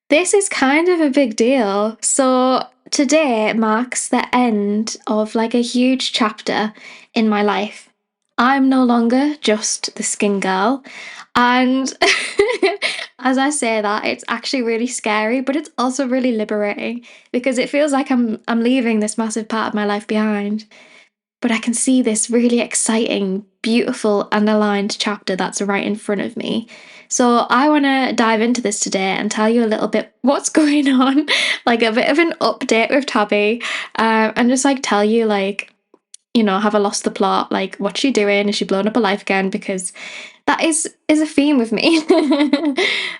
This is kind of a big deal. So, today marks the end of like a huge chapter in my life. I'm no longer just the skin girl. And as I say that, it's actually really scary, but it's also really liberating because it feels like I'm leaving this massive part of my life behind. But I can see this really exciting, beautiful, underlined chapter that's right in front of me. So I want to dive into this today and tell you a little bit what's going on, like a bit of an update with Tabby, and just like tell you have I lost the plot? Like, what's she doing? Is she blown up alive again? Because that is a theme with me.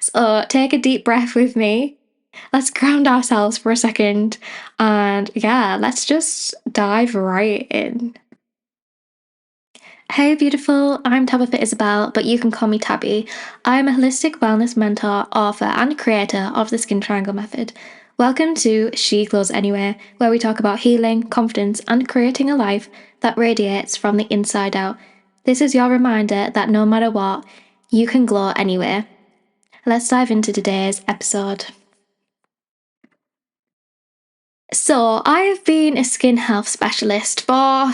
So take a deep breath with me. Let's ground ourselves for a second, and yeah, let's just dive right in. Hey, beautiful. I'm Tabitha Isabel, but you can call me Tabby. I'm a holistic wellness mentor, author, and creator of the Skin Triangle Method. Welcome to She Glows Anywhere, where we talk about healing, confidence, and creating a life that radiates from the inside out. This is your reminder that no matter what, you can glow anywhere. Let's dive into today's episode. So, I've been a skin health specialist for,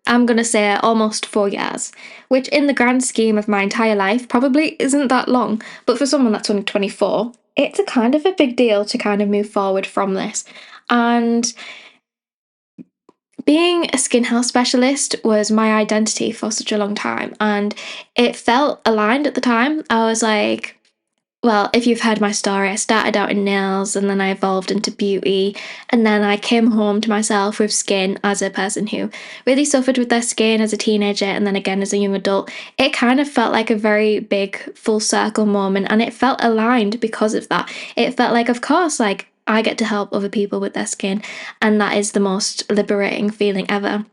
I'm going to say, almost 4 years, which in the grand scheme of my entire life probably isn't that long. But for someone that's only 24, it's a kind of a big deal to kind of move forward from this. And being a skin health specialist was my identity for such a long time. And it felt aligned at the time. I was like, well, if you've heard my story, I started out in nails and then I evolved into beauty. And then I came home to myself with skin as a person who really suffered with their skin as a teenager and then again as a young adult. It kind of felt like a very big full circle moment and it felt aligned because of that. It felt like, of course, like I get to help other people with their skin, and that is the most liberating feeling ever.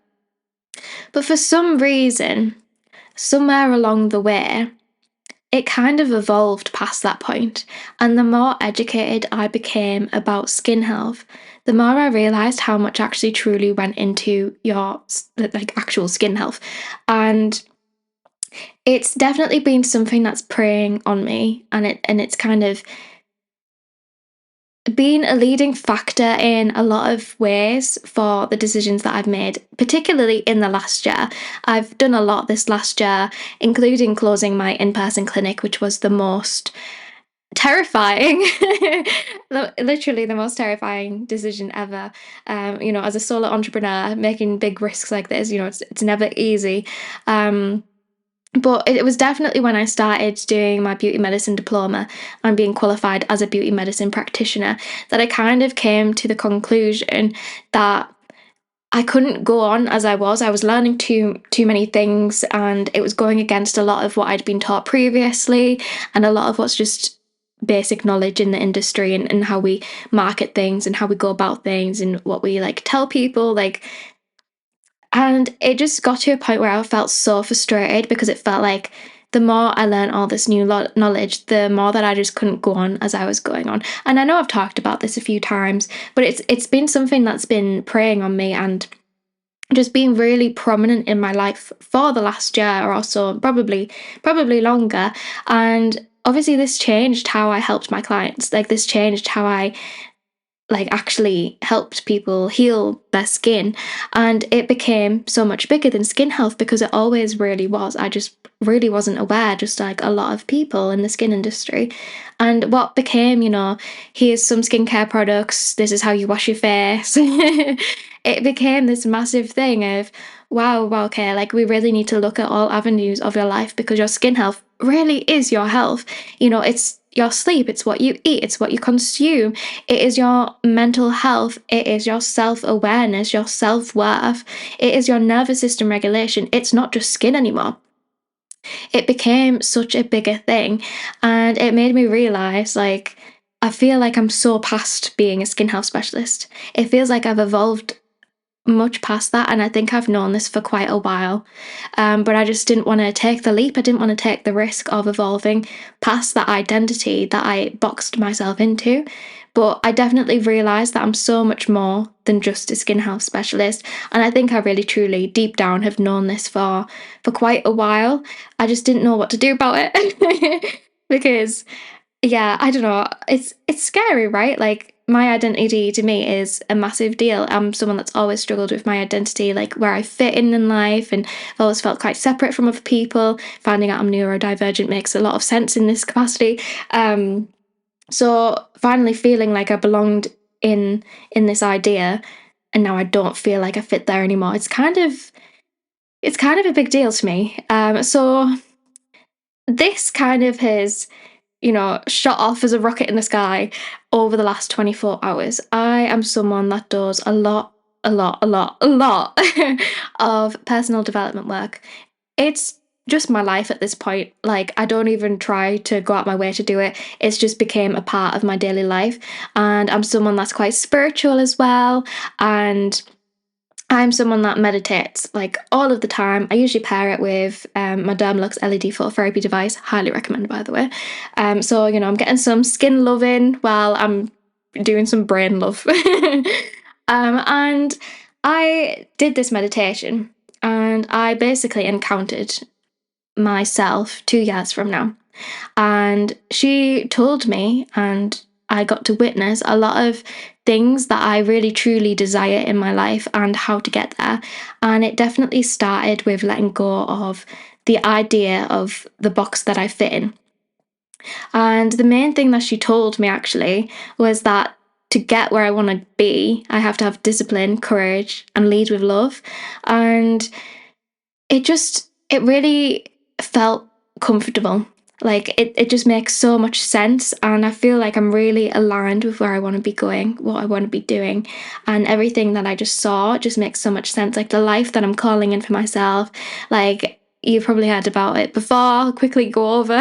But for some reason, somewhere along the way, it kind of evolved past that point, and the more educated I became about skin health, the more I realized how much actually truly went into your like actual skin health. And it's definitely been something that's preying on me, and it's kind of been a leading factor in a lot of ways for the decisions that I've made, particularly in the last year. I've done a lot this last year, including closing my in-person clinic, which was the most terrifying, literally the most terrifying decision ever. As a solo entrepreneur, making big risks like this, it's never easy. But it was definitely when I started doing my beauty medicine diploma and being qualified as a beauty medicine practitioner that I kind of came to the conclusion that I couldn't go on as I was. I was learning too many things, and it was going against a lot of what I'd been taught previously, and a lot of what's just basic knowledge in the industry, and how we market things and how we go about things and what we like tell people. And it just got to a point where I felt so frustrated because it felt like the more I learned all this new knowledge, the more that I just couldn't go on as I was going on. And I know I've talked about this a few times, but it's been something that's been preying on me and just being really prominent in my life for the last year or so, probably longer. And obviously this changed how I helped my clients. Like, this changed how I actually helped people heal their skin, and it became so much bigger than skin health because it always really was. I just really wasn't aware, just like a lot of people in the skin industry. And what became, here's some skincare products, this is how you wash your face. It became this massive thing of, wow, okay, like we really need to look at all avenues of your life because your skin health really is your health. It's your sleep, it's what you eat, it's what you consume, it is your mental health, it is your self-awareness, your self-worth, it is your nervous system regulation. It's not just skin anymore. It became such a bigger thing, and it made me realize, like, I feel like I'm so past being a skin health specialist. It feels like I've evolved much past that, and I think I've known this for quite a while, but I just didn't want to take the leap. I didn't want to take the risk of evolving past that identity that I boxed myself into. But I definitely realised that I'm so much more than just a skin health specialist, and I think I really truly deep down have known this for quite a while. I just didn't know what to do about it because Yeah, I don't know. It's scary, right? Like my identity to me is a massive deal. I'm someone that's always struggled with my identity, like where I fit in life, and I've always felt quite separate from other people. Finding out I'm neurodivergent makes a lot of sense in this capacity. Um, so finally feeling like I belonged in this idea, and now I don't feel like I fit there anymore. It's kind of a big deal to me. So this kind of has shot off as a rocket in the sky over the last 24 hours. I am someone that does a lot of personal development work. It's just my life at this point. Like, I don't even try to go out my way to do it. It's just became a part of my daily life. And I'm someone that's quite spiritual as well. And I'm someone that meditates like all of the time. I usually pair it with my Dermalux LED phototherapy device. Highly recommend, by the way. So I'm getting some skin loving while I'm doing some brain love. And I did this meditation, and I basically encountered myself 2 years from now. And she told me, and I got to witness a lot of things that I really truly desire in my life and how to get there. And it definitely started with letting go of the idea of the box that I fit in. And the main thing that she told me actually was that to get where I want to be, I have to have discipline, courage, and lead with love. And it really felt comfortable. Like it just makes so much sense, and I feel like I'm really aligned with where I want to be going, what I want to be doing, and everything that I just saw just makes so much sense. Like the life that I'm calling in for myself, like you've probably heard about it before. I'll quickly go over.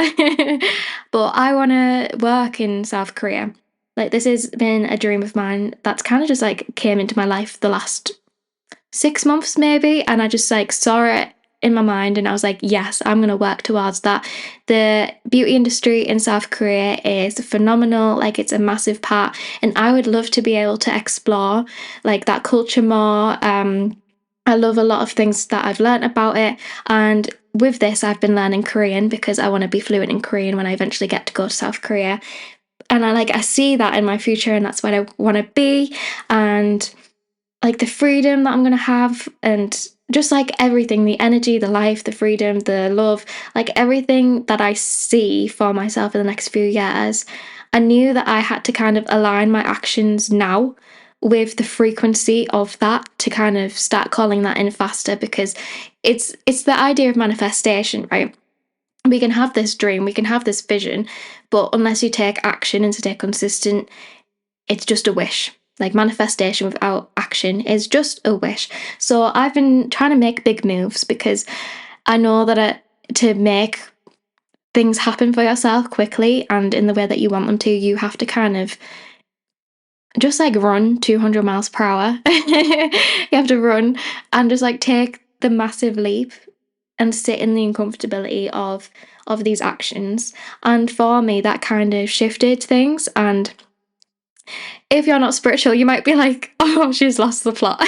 But I want to work in South Korea. Like this has been a dream of mine that's kind of just like came into my life the last 6 months maybe, and I just like saw it in my mind, and I was like, yes, I'm going to work towards that. The beauty industry in South Korea is phenomenal. Like it's a massive part, and I would love to be able to explore like that culture more. I love a lot of things that I've learned about it, and with this I've been learning Korean because I want to be fluent in Korean when I eventually get to go to South Korea. And I see that in my future, and that's what I want to be. And like the freedom that I'm going to have, and just like everything, the energy, the life, the freedom, the love, like everything that I see for myself in the next few years, I knew that I had to kind of align my actions now with the frequency of that to kind of start calling that in faster, because it's the idea of manifestation, right? We can have this dream, we can have this vision, but unless you take action and stay consistent, it's just a wish. Like manifestation without action is just a wish. So I've been trying to make big moves because I know that to make things happen for yourself quickly and in the way that you want them to, you have to kind of just like run 200 miles per hour. You have to run and just like take the massive leap and sit in the uncomfortability of these actions. And for me, that kind of shifted things. And if you're not spiritual, you might be like, oh, she's lost the plot.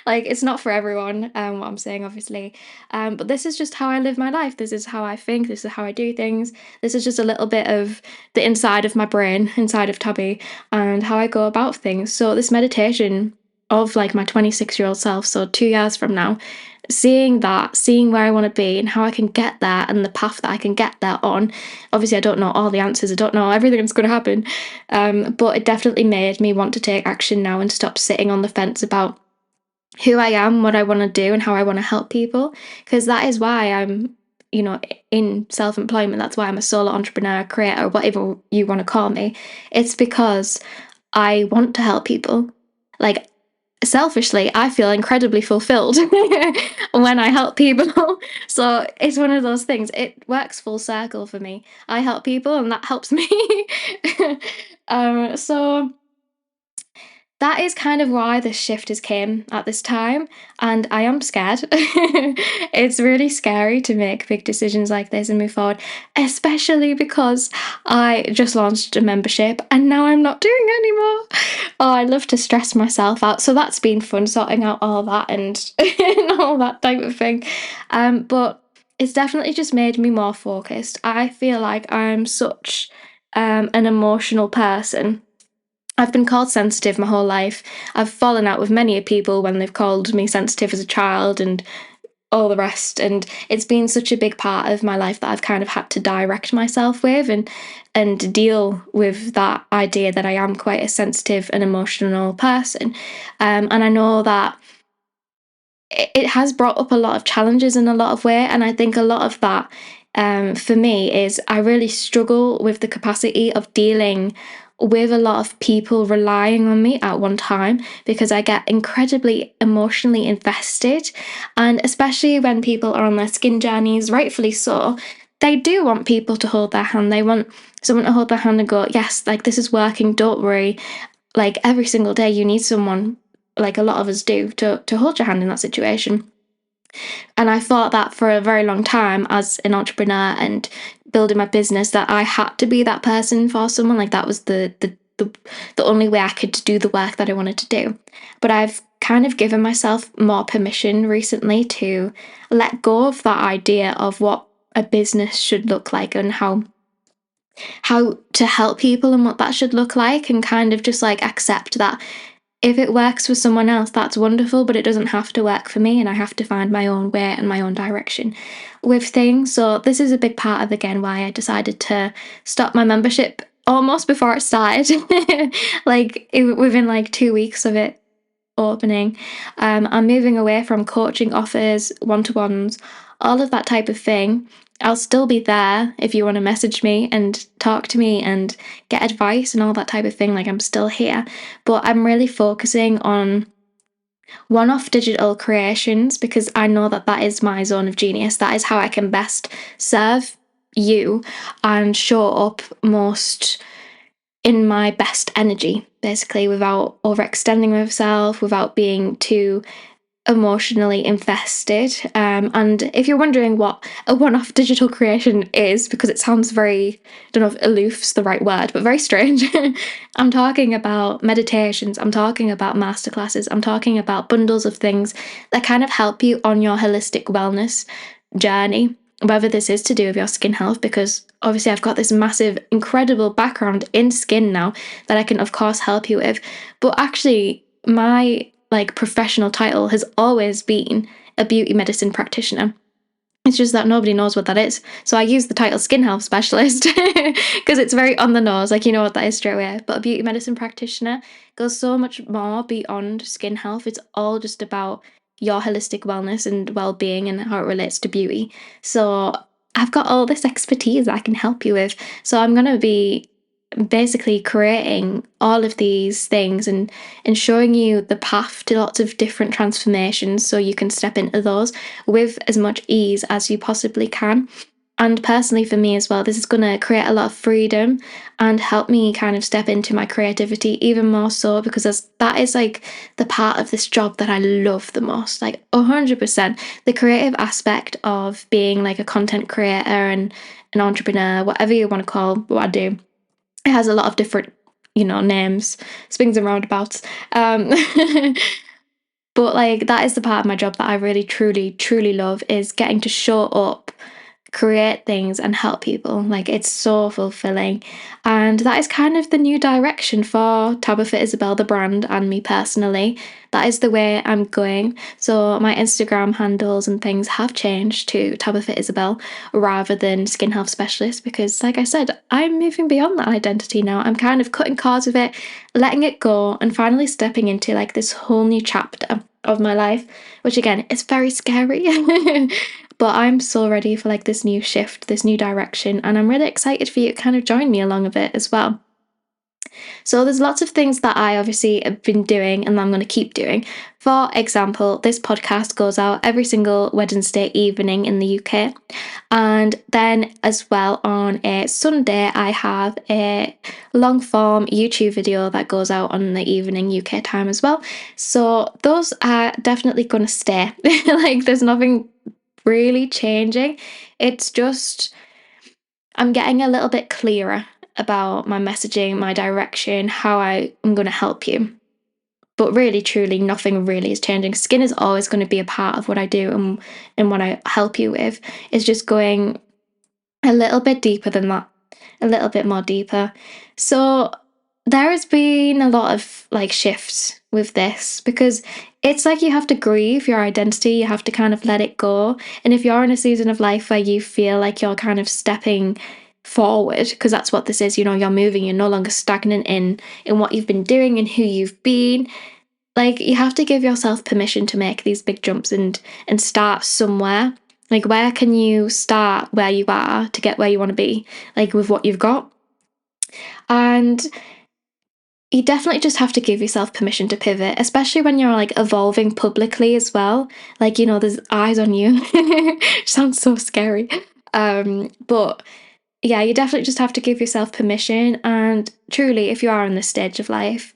Like, it's not for everyone, what I'm saying, obviously. But this is just how I live my life. This is how I think. This is how I do things. This is just a little bit of the inside of my brain, inside of Tabby, and how I go about things. So, this meditation of like my 26-year-old self, so 2 years from now, seeing that, seeing where I want to be and how I can get there and the path that I can get there on. Obviously, I don't know all the answers, I don't know everything that's going to happen, but it definitely made me want to take action now and stop sitting on the fence about who I am, what I want to do, and how I want to help people. Because that is why I'm, in self employment. That's why I'm a solo entrepreneur, creator, whatever you want to call me. It's because I want to help people. Like, selfishly, I feel incredibly fulfilled when I help people. So it's one of those things. It works full circle for me. I help people, and that helps me. So that is kind of why this shift has came at this time, and I am scared. It's really scary to make big decisions like this and move forward, especially because I just launched a membership and now I'm not doing it anymore. Oh, I love to stress myself out, so that's been fun sorting out all that and, and all that type of thing. But it's definitely just made me more focused. I feel like I'm such an emotional person. I've been called sensitive my whole life. I've fallen out with many people when they've called me sensitive as a child and all the rest. And it's been such a big part of my life that I've kind of had to direct myself with and deal with that idea that I am quite a sensitive and emotional person. And I know that it has brought up a lot of challenges in a lot of way, and I think a lot of that for me is I really struggle with the capacity of dealing with a lot of people relying on me at one time, because I get incredibly emotionally invested, and especially when people are on their skin journeys, rightfully so, they do want people to hold their hand. They want someone to hold their hand and go, yes, like this is working, don't worry. Like every single day you need someone, like a lot of us do, to hold your hand in that situation. And I thought that for a very long time as an entrepreneur and building my business, that I had to be that person for someone. Like that was the only way I could do the work that I wanted to do. But I've kind of given myself more permission recently to let go of that idea of what a business should look like and how to help people and what that should look like, and kind of just like accept that if it works for someone else, that's wonderful, but it doesn't have to work for me, and I have to find my own way and my own direction with things. So this is a big part of, again, why I decided to stop my membership almost before it started, within like 2 weeks of it opening. I'm moving away from coaching offers, one-to-ones, all of that type of thing. I'll still be there if you want to message me and talk to me and get advice and all that type of thing. Like, I'm still here, but I'm really focusing on one-off digital creations, because I know that that is my zone of genius. That is how I can best serve you and show up most in my best energy, basically, without overextending myself, without being too emotionally invested. And if you're wondering what a one-off digital creation is, because it sounds very, I don't know if aloof's the right word, but very strange, I'm talking about meditations, I'm talking about masterclasses, I'm talking about bundles of things that kind of help you on your holistic wellness journey, whether this is to do with your skin health, because obviously I've got this massive, incredible background in skin now that I can, of course, help you with. But actually, my professional title has always been a beauty medicine practitioner. It's just that nobody knows what that is. So I use the title skin health specialist because it's very on the nose, like you know what that is straight away. But a beauty medicine practitioner goes so much more beyond skin health. It's all just about your holistic wellness and well-being and how it relates to beauty. So I've got all this expertise I can help you with. So I'm going to be basically creating all of these things and showing you the path to lots of different transformations, so you can step into those with as much ease as you possibly can. And personally for me as well, this is going to create a lot of freedom and help me kind of step into my creativity even more so, because that is like the part of this job that I love the most, like 100%. The creative aspect of being like a content creator and an entrepreneur, whatever you want to call what I do. It has a lot of different, names, swings and roundabouts. But like that is the part of my job that I really, truly, truly love, is getting to show up, create things and help people. Like, it's so fulfilling. And that is kind of the new direction for Tabitha Isabel, the brand, and me personally. That is the way I'm going. So my Instagram handles and things have changed to Tabitha Isabel rather than Skin Health Specialist, because like I said, I'm moving beyond that identity now. I'm kind of cutting cords with it, letting it go, and finally stepping into like this whole new chapter of my life, which again is very scary. But I'm so ready for like this new shift, this new direction, and I'm really excited for you to kind of join me along a bit as well. So there's lots of things that I obviously have been doing and I'm going to keep doing. For example, this podcast goes out every single Wednesday evening in the UK. And then as well on a Sunday, I have a long form YouTube video that goes out on the evening UK time as well. So those are definitely going to stay. Like, there's nothing really changing. It's just I'm getting a little bit clearer about my messaging, my direction, how I am going to help you. But really, truly, nothing really is changing. Skin is always going to be a part of what I do and what I help you with. It's just going a little bit deeper than that. a little bit more deeper. So there has been a lot of like shifts with this because it's like you have to grieve your identity, you have to kind of let it go. And if you're in a season of life where you feel like you're kind of stepping forward, because that's what this is, you're moving, you're no longer stagnant in what you've been doing and who you've been. Like you have to give yourself permission to make these big jumps and start somewhere. Like where can you start where you are to get where you want to be, like with what you've got? And you definitely just have to give yourself permission to pivot, especially when you're like evolving publicly as well. Like, there's eyes on you. Sounds so scary. But yeah, you definitely just have to give yourself permission. And truly, if you are in this stage of life,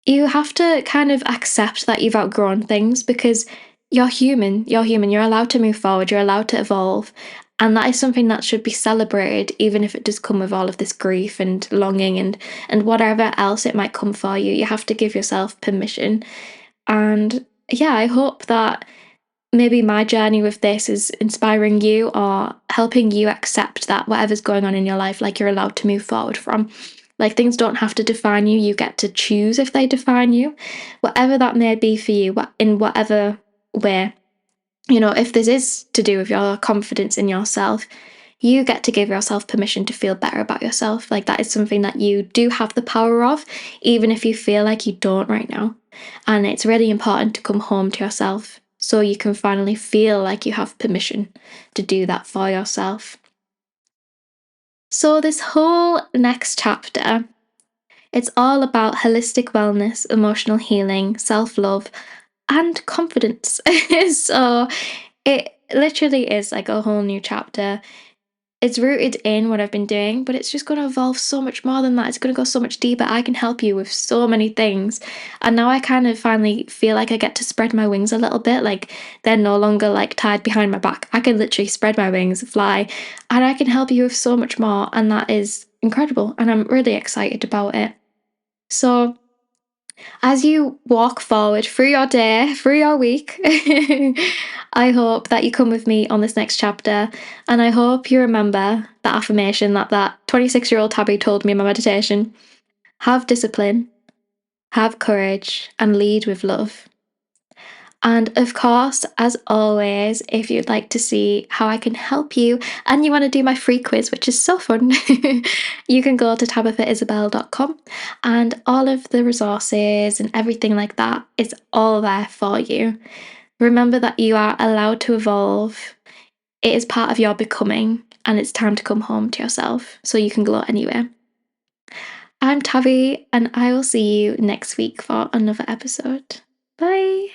you have to kind of accept that you've outgrown things because you're human. You're human. You're allowed to move forward. You're allowed to evolve. And that is something that should be celebrated, even if it does come with all of this grief and longing and whatever else it might come for you. You have to give yourself permission. And yeah, I hope that maybe my journey with this is inspiring you or helping you accept that whatever's going on in your life, like you're allowed to move forward from. Like things don't have to define you. You get to choose if they define you, whatever that may be for you, in whatever way. If this is to do with your confidence in yourself, you get to give yourself permission to feel better about yourself. Like that is something that you do have the power of, even if you feel like you don't right now. And it's really important to come home to yourself so you can finally feel like you have permission to do that for yourself. So, this whole next chapter, it's all about holistic wellness, emotional healing, self love, and confidence. So, it literally is like a whole new chapter. It's rooted in what I've been doing, but it's just going to evolve so much more than that. It's going to go so much deeper. I can help you with so many things. And now I kind of finally feel like I get to spread my wings a little bit. Like they're no longer like tied behind my back. I can literally spread my wings, fly, and I can help you with so much more. And that is incredible. And I'm really excited about it. So, as you walk forward through your day, through your week, I hope that you come with me on this next chapter. And I hope you remember that affirmation that 26-year-old Tabby told me in my meditation. Have discipline, have courage, and lead with love. And of course, as always, if you'd like to see how I can help you and you want to do my free quiz, which is so fun, you can go to tabithaisabel.com and all of the resources and everything like that is all there for you. Remember that you are allowed to evolve. It is part of your becoming and it's time to come home to yourself so you can glow anywhere. I'm Tavi and I will see you next week for another episode. Bye.